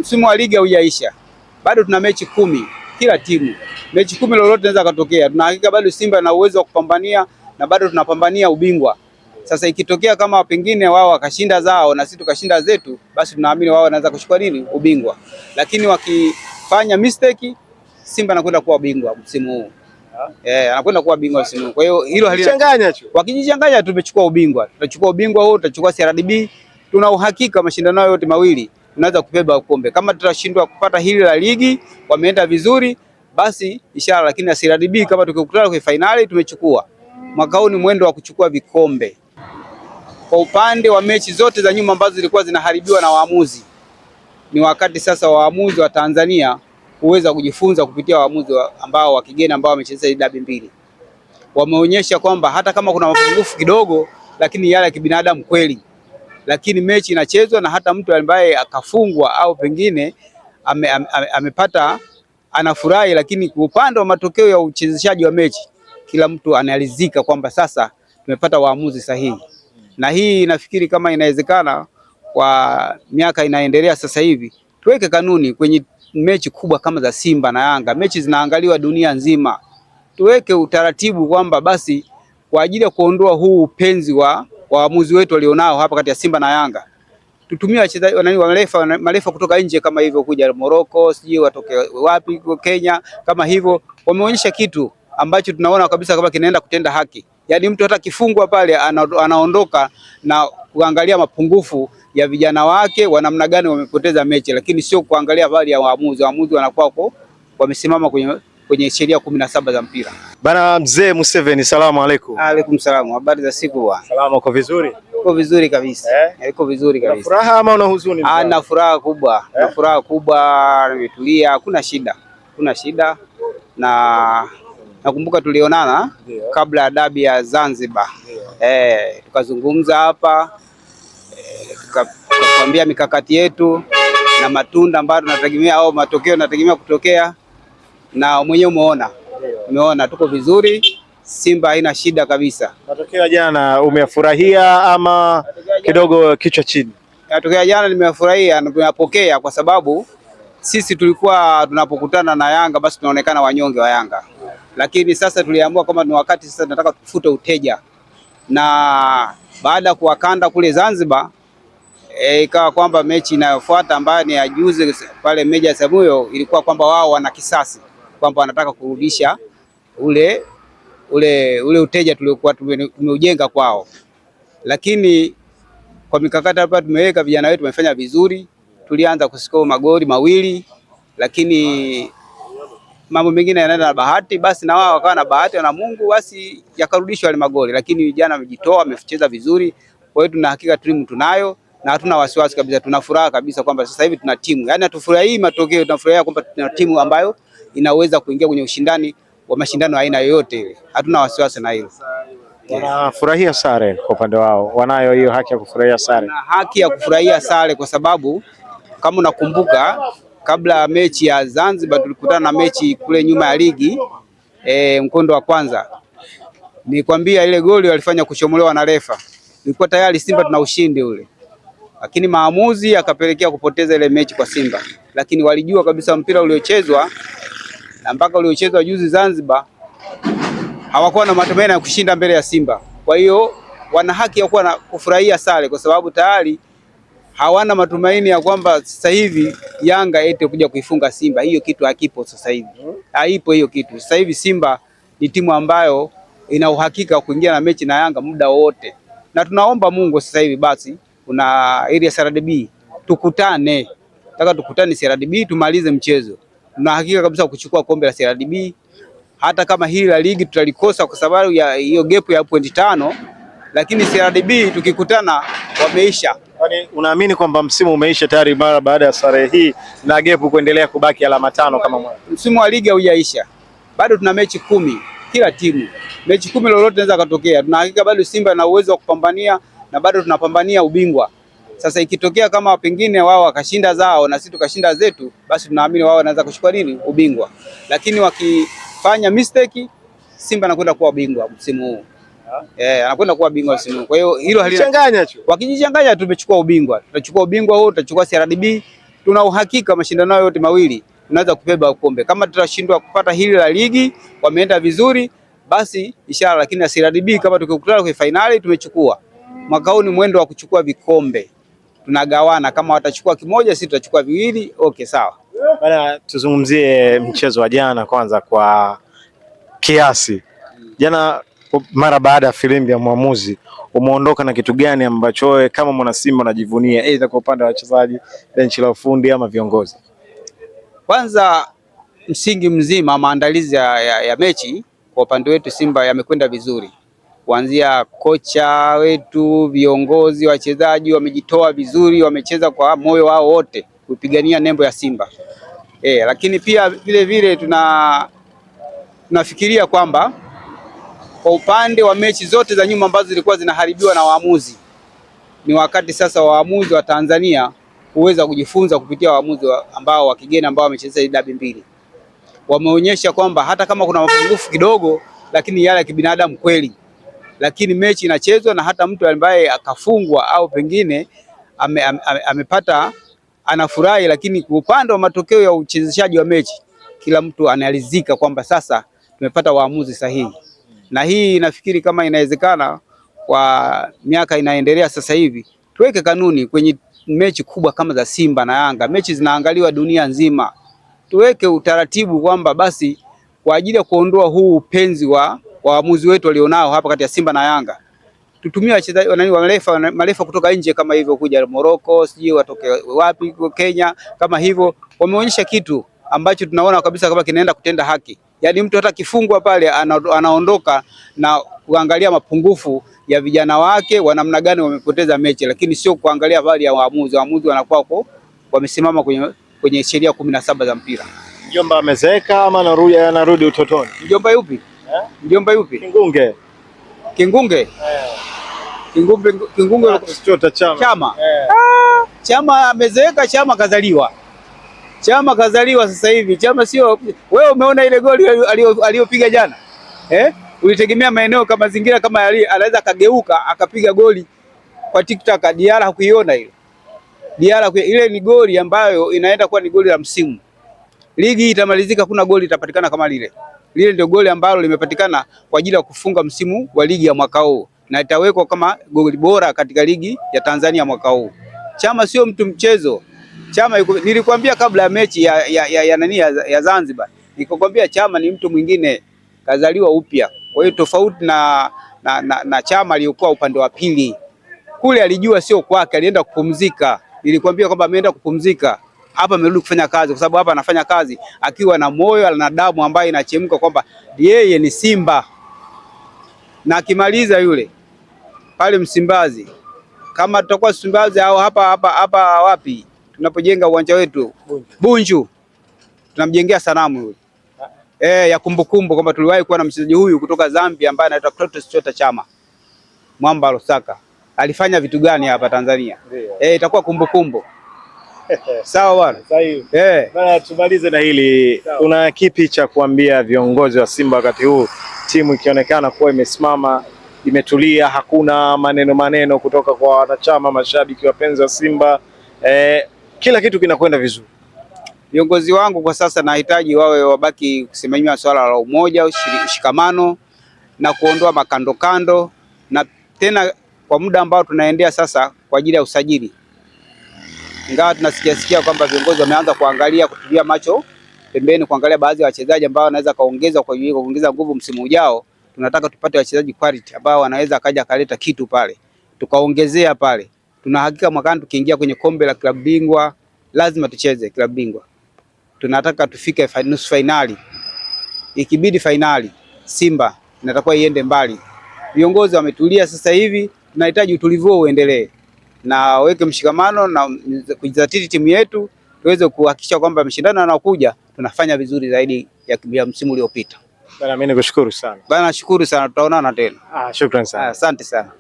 msimu wa ligi haujaisha. Bado tuna mechi 10 kila timu. Mechi 10 lolote linaweza kutokea. Tuna hakika bado Simba na uwezo wa kupambania na bado tunapambania ubingwa. Sasa ikitokea kama pengine wao wakashinda zao na sisi tukashinda zetu, basi tunaamini wao wanaweza kuchukua nini? Ubingwa. Lakini wakifanya mistake, Simba anakwenda kuwa bingwa msimu huu. Anakwenda kuwa bingwa msimu huu. Kwa hiyo hilo halichanganya tu. Wakijichanganya tumechukua ubingwa. Tutachukua ubingwa huu, tutachukua CRDB. Tuna uhakika mashindano yote mawili tunaweza kubeba kombe. Kama tutashindwa kupata hili la ligi, wameenda vizuri, basi ishara, lakini na CRDB kama tukikutana kwa finali tumechukua. Mwaka huu ni mwendo wa kuchukua vikombe. Kwa upande wa mechi zote za nyuma ambazo zilikuwa zinaharibiwa na waamuzi, ni wakati sasa waamuzi wa Tanzania kuweza kujifunza kupitia waamuzi ambao wa kigeni ambao wamecheza ile dabi mbili. Wameonyesha kwamba hata kama kuna mapungufu kidogo, lakini yale ya kibinadamu kweli. Lakini mechi inachezwa na hata mtu ambaye akafungwa au pengine amepata anafurahi, lakini kwa upande wa matokeo ya uchezeshaji wa mechi kila mtu analizika kwamba sasa tumepata waamuzi sahihi. Na hii nafikiri kama inawezekana kwa miaka inaendelea sasa hivi, tuweke kanuni kwenye mechi kubwa kama za Simba na Yanga, mechi zinaangaliwa dunia nzima. Tuweke utaratibu kwamba basi kwa ajili ya kuondoa huu upenzi wa waamuzi wetu walionao hapa kati ya Simba na Yanga, tutumie wachezaji marefa kutoka nje kama hivyo, kuja Morocco, sijui watoke wapi, Kenya, kama hivyo wameonyesha kitu ambacho tunaona kabisa kama kinaenda kutenda haki. Yaani mtu hata kifungwa pale anaondoka na kuangalia mapungufu ya vijana wake wa namna gani wamepoteza mechi, lakini sio kuangalia habari ya waamuzi. Waamuzi wanakuwa wamesimama kwenye sheria 17 za mpira. Bana mzee Museveni, salamu alaykum. Alaykum salamu. Habari za siku bwana? Salama, uko vizuri? Uko vizuri kabisa. Uko vizuri kabisa. Una furaha ama una huzuni? Na furaha kubwa. Na furaha kubwa, nimetulia, hakuna shida. Kuna shida na nakumbuka tulionana kabla ya dabi ya Zanzibar. Tukazungumza hapa, tukakwambia mikakati yetu na matunda ambayo tunategemea au matokeo tunategemea kutokea, na mwenyewe umeona tuko vizuri. Simba haina shida kabisa. Matokeo jana umeyafurahia ama kidogo kichwa chini? Matokeo jana nimeyafurahia na tumeyapokea kwa sababu sisi tulikuwa tunapokutana na Yanga basi tunaonekana wanyonge wa Yanga. Lakini sasa tuliamua kama ni wakati sasa tunataka tufute uteja. Na baada ya kuwakanda kule Zanzibar, ikawa kwamba mechi inayofuata ambayo ni ya juzi pale Meja Samuyo ilikuwa kwamba wao wana kisasi, kwamba wanataka kurudisha ule uteja tuliokuwa tumeujenga kwao. Lakini kwa mikakati hapa tumeweka, vijana wetu wamefanya vizuri. Tulianza kuskoa magoli mawili, lakini mambo mengine yanaenda na bahati, basi na wao wakawa na bahati na Mungu, basi yakarudishwa yale magoli. Lakini vijana wamejitoa, wamecheza vizuri. Kwa hiyo tuna hakika timu tunayo na hatuna wasiwasi kabisa. Tuna furaha kabisa kwamba sasa hivi tuna timu. Yaani hatufurahii matokeo, tunafurahia kwamba tuna timu ambayo inaweza kuingia kwenye ushindani wa mashindano aina yoyote ile. Hatuna wasiwasi na hilo. Wanafurahia sare kwa upande wao. Wanayo hiyo haki ya kufurahia sare. Na haki ya kufurahia sare kwa sababu kama unakumbuka kabla ya mechi ya Zanzibar tulikutana na mechi kule nyuma ya ligi mkondo wa kwanza. Nikwambia ile goli walifanya kuchomolewa na refa. Nilikuwa tayari Simba tuna ushindi ule. Lakini maamuzi akapelekea kupoteza ile mechi kwa Simba. Lakini walijua kabisa mpira uliochezwa na mpaka uliochezwa juzi Zanzibar hawakuwa na matumaini ya kushinda mbele ya Simba. Kwa hiyo wana haki ya kuwa na kufurahia sare kwa sababu tayari hawana matumaini ya kwamba sasa hivi Yanga ete kuja kuifunga Simba. Hiyo kitu hakipo sasa hivi. Haipo hiyo kitu. Sasa hivi Simba ni timu ambayo ina uhakika kuingia na mechi na Yanga muda wote. Na tunaomba Mungu sasa hivi basi kuna ile CRDB tukutane. Nataka tukutane CRDB tumalize mchezo. Tuna hakika kabisa kuchukua kombe la CRDB. Hata kama hili la ligi tutalikosa kwa sababu ya hiyo gap ya point 5, lakini CRDB tukikutana wameisha. Yaani unaamini kwamba msimu umeisha tayari mara baada ya sare hii na gap kuendelea kubaki alama 5 kama mwanzo? Msimu wa ligi haujaisha. Bado tuna mechi 10 kila timu. Mechi 10 lolote linaweza kutokea. Tuna hakika bado Simba na uwezo wa kupambania na bado tunapambania ubingwa. Sasa ikitokea kama pengine wao wakashinda zao na sisi tukashinda zetu, basi tunaamini wao wanaweza kuchukua ubingwa. Lakini wakifanya mistake, Simba anakwenda kuwa bingwa msimu huu. Anakwenda kuwa bingwa msimu huu. Kwa hiyo hilo halichanganya tu. Wakijichanganya tumechukua ubingwa. Tutachukua ubingwa huu, tutachukua CRDB tuna uhakika mashindano yote mawili tunaweza kubeba kombe. Kama tutashindwa kupata hili la ligi, wameenda vizuri, basi ishara, lakini na CRDB kama tukikutana kwa finali tumechukua. Mwaka huu ni mwendo wa kuchukua vikombe. Tunagawana, kama watachukua kimoja sisi tutachukua viwili, okay sawa. Bana, tuzungumzie mchezo wa jana kwanza kwa kiasi. Jana mara baada ya filimbi ya mwamuzi umeondoka na kitu gani ambacho wewe kama mwana Simba unajivunia, aidha kwa upande wa wachezaji, benchi la ufundi ama viongozi? Kwanza msingi mzima maandalizi ya mechi kwa upande wetu Simba yamekwenda vizuri. Kuanzia kocha wetu, viongozi, wachezaji wamejitoa vizuri, wamecheza kwa moyo wao wote kupigania nembo ya Simba. Lakini pia vile vile tunafikiria kwamba kwa upande wa mechi zote za nyuma ambazo zilikuwa zinaharibiwa na waamuzi, ni wakati sasa waamuzi wa Tanzania kuweza kujifunza kupitia waamuzi ambao wa kigeni ambao wamecheza dabi mbili. Wameonyesha kwamba hata kama kuna mapungufu kidogo, lakini yale ya kibinadamu kweli. Lakini mechi inachezwa na hata mtu ambaye akafungwa au pengine amepata anafurahi, lakini kwa upande wa matokeo ya uchezeshaji wa mechi kila mtu analizika kwamba sasa tumepata waamuzi sahihi. Na hii nafikiri kama inawezekana kwa miaka inaendelea sasa hivi, tuweke kanuni kwenye mechi kubwa kama za Simba na Yanga, mechi zinaangaliwa dunia nzima. Tuweke utaratibu kwamba basi kwa ajili ya kuondoa huu upenzi wa waamuzi wetu walionao hapa kati ya Simba na Yanga, tutumie wachezaji marefa kutoka nje kama hivyo, kuja Morocco, sijui watoke wapi, Kenya, kama hivyo wameonyesha kitu ambacho tunaona kabisa kama kinaenda kutenda haki. Yaani mtu hata kifungwa pale anaondoka na kuangalia mapungufu ya vijana wake wa namna gani wamepoteza mechi, lakini sio kuangalia habari ya waamuzi. Waamuzi wanakuwa wamesimama kwenye sheria 17 za mpira. Mjomba amezeeka ama anarudi utotoni? Mjomba yupi? Mjomba yupi? Kingunge. Kingunge? Kingunge Chama. Chama amezeeka, Chama kazaliwa. Chama kazaliwa sasa hivi. Chama sio wewe umeona ile goli aliyopiga jana? Ulitegemea maeneo kama mazingira kama anaweza kageuka akapiga goli kwa TikTok. Diara hakuiona ile. Diara ile ni goli ambayo inaenda kuwa ni goli la msimu. Ligi itamalizika, kuna goli itapatikana kama lile. Lile ndio goli ambalo limepatikana kwa ajili ya kufunga msimu wa ligi ya mwaka huu na itawekwa kama goli bora katika ligi ya Tanzania mwaka huu. Chama sio mtu mchezo. Chama nilikwambia kabla ya mechi ya Zanzibar. Nikakwambia Chama ni mtu mwingine, kazaliwa upya. Kwa hiyo tofauti na Chama aliyokuwa upande wa pili. Kule alijua sio kwake, alienda kupumzika. Nilikwambia kwamba ameenda kupumzika. Hapa amerudi kufanya kazi, kwa sababu hapa anafanya kazi akiwa na moyo na damu ambayo inachemka kwamba yeye ni Simba. Na akimaliza yule pale Msimbazi, kama tutakuwa Msimbazi au hapa wapi tunapojenga uwanja wetu Bunju, tunamjengea sanamu yule ya kumbukumbu kwamba tuliwahi kuwa na mchezaji huyu kutoka Zambia ambaye anaitwa Clatous Chota Chama, Mwamba Lusaka. Alifanya vitu gani hapa Tanzania? Itakuwa kumbukumbu. Sawa bwana. Sahihi. Bana, tumalize na hili. Una kipi cha kuambia viongozi wa Simba wakati huu timu ikionekana kuwa imesimama, imetulia, hakuna maneno kutoka kwa wanachama, mashabiki, wapenzi wa Simba, kila kitu kinakwenda vizuri? Viongozi wangu kwa sasa nahitaji wabaki kusimamia swala la umoja, ushikamano na kuondoa makando, na tena kwa muda ambao tunaendea sasa kwa ajili ya usajili. Ingawa tunasikia kwamba viongozi wameanza kutulia macho pembeni, kuangalia baadhi ya wachezaji ambao wanaweza kuongeza nguvu msimu ujao. Tunataka tupate wachezaji quality ambao wanaweza kaja kaleta kitu pale, tukaongezea pale. Tuna hakika mwakani tukiingia kwenye kombe la klabu bingwa lazima tucheze klabu bingwa. Tunataka tufike nusu finali, ikibidi finali. Simba inatakuwa iende mbali. Viongozi wametulia sasa hivi, tunahitaji utulivu uendelee na waweke mshikamano na kujizatiti timu yetu tuweze kuhakikisha kwamba mashindano yanayokuja tunafanya vizuri zaidi ya msimu uliopita. Bana, mimi nikushukuru sana. Bana, nashukuru sana, tutaonana tena. Shukrani sana. Asante sana.